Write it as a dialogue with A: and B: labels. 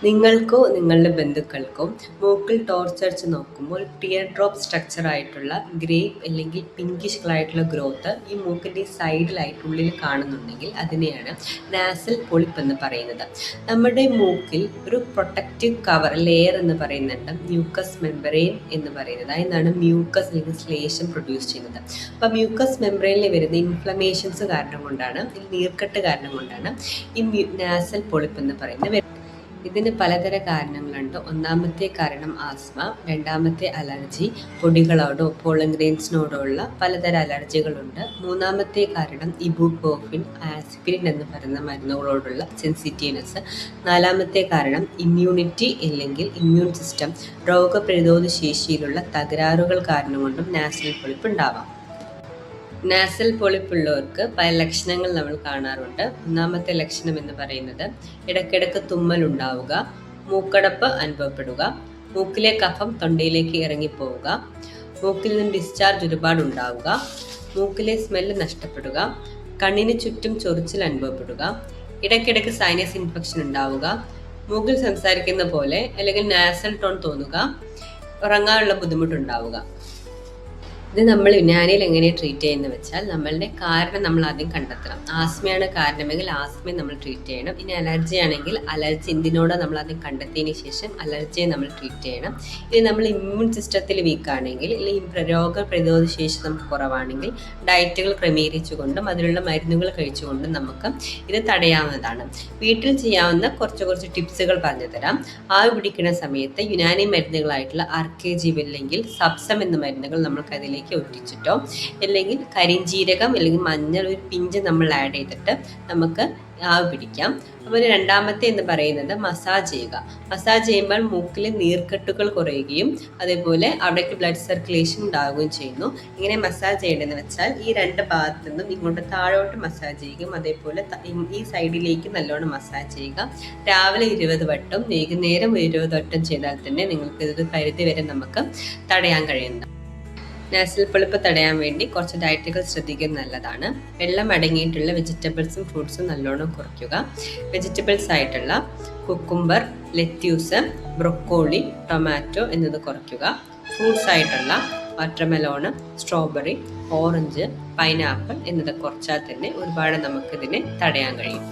A: നിങ്ങൾക്കോ നിങ്ങളുടെ ബന്ധുക്കൾക്കോ മൂക്കിൽ ടോർച്ചടിച്ച് നോക്കുമ്പോൾ ടിയർ ഡ്രോപ്പ് സ്ട്രക്ചർ ആയിട്ടുള്ള ഗ്രേപ്പ് അല്ലെങ്കിൽ പിങ്കിഷ് കളറായിട്ടുള്ള ഗ്രോത്ത് ഈ മൂക്കിൻ്റെ സൈഡിലായിട്ട് ഉള്ളിൽ കാണുന്നുണ്ടെങ്കിൽ അതിനെയാണ് നാസൽ പൊളിപ്പ് എന്ന് പറയുന്നത്. നമ്മുടെ മൂക്കിൽ ഒരു പ്രൊട്ടക്റ്റീവ് കവർ ലെയർ എന്ന് പറയുന്നുണ്ട്, മ്യൂക്കസ് മെമ്പറൈൻ എന്ന് പറയുന്നത്. അതിനാണ് മ്യൂക്കസ് അല്ലെങ്കിൽ ശ്ലേഷം പ്രൊഡ്യൂസ് ചെയ്യുന്നത്. അപ്പോൾ മ്യൂക്കസ് മെമ്പറൈനിൽ വരുന്ന ഇൻഫ്ലമേഷൻസ് കാരണം കൊണ്ടാണ്, നീർക്കെട്ട് കാരണം കൊണ്ടാണ് ഈ നാസൽ പൊളിപ്പ് എന്ന് പറയുന്നത്. ഇതിന് പലതര കാരണങ്ങളുണ്ട്. ഒന്നാമത്തെ കാരണം ആസ്മ, രണ്ടാമത്തെ അലർജി, പൊടികളോടോ പോളൻ ഗ്രെയിൻസിനോടോ ഉള്ള പലതര അലർജികളുണ്ട്. മൂന്നാമത്തെ കാരണം ഇബുപ്രോഫിൻ, ആസ്പിരിൻ എന്ന് പറയുന്ന മരുന്നുകളോടുള്ള സെൻസിറ്റീവ്നെസ്. നാലാമത്തെ കാരണം ഇമ്മ്യൂണിറ്റി അല്ലെങ്കിൽ ഇമ്മ്യൂൺ സിസ്റ്റം, രോഗപ്രതിരോധ ശേഷിയിലുള്ള തകരാറുകൾ കാരണം കൊണ്ടും നാസൽ പൊളിപ്പ് ഉണ്ടാവാം. നാസൽ പൊളിപ്പുള്ളവർക്ക് പല ലക്ഷണങ്ങൾ നമ്മൾ കാണാറുണ്ട്. ഒന്നാമത്തെ ലക്ഷണം എന്ന് പറയുന്നത് ഇടയ്ക്കിടയ്ക്ക് തുമ്മൽ ഉണ്ടാവുക, മൂക്കടപ്പ് അനുഭവപ്പെടുക, മൂക്കിലെ കഫം തൊണ്ടയിലേക്ക് ഇറങ്ങിപ്പോവുക, മൂക്കിൽ നിന്ന് ഡിസ്ചാർജ് ഒരുപാട് ഉണ്ടാവുക, മൂക്കിലെ സ്മെല്ല് നഷ്ടപ്പെടുക, കണ്ണിന് ചുറ്റും ചൊറിച്ചിൽ അനുഭവപ്പെടുക, ഇടയ്ക്കിടയ്ക്ക് സൈനസ് ഇൻഫെക്ഷൻ ഉണ്ടാവുക, മൂക്കിൽ സംസാരിക്കുന്ന പോലെ അല്ലെങ്കിൽ നാസൽ ടോൺ തോന്നുക, ഉറങ്ങാനുള്ള ബുദ്ധിമുട്ടുണ്ടാവുക. ഇത് നമ്മൾ യുനാനിയിൽ എങ്ങനെ ട്രീറ്റ് ചെയ്യുന്നത് വെച്ചാൽ നമ്മളുടെ കാരണം നമ്മൾ ആദ്യം കണ്ടെത്തണം. ആസ്മയാണ് കാരണമെങ്കിൽ ആസ്മയെ നമ്മൾ ട്രീറ്റ് ചെയ്യണം. ഇനി അലർജി ആണെങ്കിൽ അലർജി എന്തിനോടോ നമ്മൾ ആദ്യം കണ്ടെത്തിയതിന് ശേഷം അലർജിയെ നമ്മൾ ട്രീറ്റ് ചെയ്യണം. ഇനി നമ്മൾ ഇമ്മ്യൂൺ സിസ്റ്റത്തിൽ വീക്കാണെങ്കിൽ അല്ലെങ്കിൽ രോഗപ്രതിരോധ ശേഷി നമുക്ക് കുറവാണെങ്കിൽ ഡയറ്റുകൾ ക്രമീകരിച്ചുകൊണ്ടും അതിലുള്ള മരുന്നുകൾ കഴിച്ചുകൊണ്ടും നമുക്ക് ഇത് തടയാവുന്നതാണ്. വീട്ടിൽ ചെയ്യാവുന്ന കുറച്ച് ടിപ്സുകൾ പറഞ്ഞു തരാം. ആവി പിടിക്കുന്ന സമയത്ത് യുനാനി മരുന്നുകളായിട്ടുള്ള RKG അല്ലെങ്കിൽ സബ്സം എന്ന മരുന്നുകൾ നമുക്ക് അതിലേക്ക് ഒറ്റിച്ചിട്ടോ അല്ലെങ്കിൽ കരിഞ്ജീരകം അല്ലെങ്കിൽ മഞ്ഞൾ ഒരു പിഞ്ച് നമ്മൾ ആഡ് ചെയ്തിട്ട് നമുക്ക് ആവി പിടിക്കാം. അതുപോലെ രണ്ടാമത്തെ എന്ന് പറയുന്നത് മസാജ് ചെയ്യുക. മസാജ് ചെയ്യുമ്പോൾ മൂക്കിൽ നീർക്കെട്ടുകൾ കുറയുകയും അതേപോലെ അവിടേക്ക് ബ്ലഡ് സർക്കുലേഷൻ ഉണ്ടാവുകയും ചെയ്യുന്നു. ഇങ്ങനെ മസാജ് ചെയ്യേണ്ടതെന്ന് വെച്ചാൽ ഈ രണ്ട് ഭാഗത്തു നിന്നും ഇങ്ങോട്ട് താഴോട്ട് മസാജ് ചെയ്യുകയും അതേപോലെ ഈ സൈഡിലേക്ക് നല്ലോണം മസാജ് ചെയ്യുക. രാവിലെ 20 വട്ടം, വൈകുന്നേരം 20 വട്ടം ചെയ്താൽ തന്നെ നിങ്ങൾക്ക് ഇത് പരിധി വരെ നമുക്ക് തടയാൻ കഴിയുന്നു. നാസൽ പൊളിപ്പ് തടയാൻ വേണ്ടി കുറച്ച് ഡയറ്റുകൾ ശ്രദ്ധിക്കുന്നത് നല്ലതാണ്. വെള്ളം അടങ്ങിയിട്ടുള്ള വെജിറ്റബിൾസും ഫ്രൂട്ട്സും നല്ലോണം കുറയ്ക്കുക. വെജിറ്റബിൾസ് ആയിട്ടുള്ള കുക്കുംബർ, ലെറ്റ്യൂസ്, ബ്രൊക്കോളി, ടൊമാറ്റോ എന്നത് കുറയ്ക്കുക. ഫ്രൂട്ട്സ് ആയിട്ടുള്ള വാട്ടർമെലോണ്, സ്ട്രോബെറി, ഓറഞ്ച്, പൈനാപ്പിൾ എന്നത് കുറച്ചാൽ തന്നെ ഒരുപാട് നമുക്കിതിനെ തടയാൻ കഴിയും.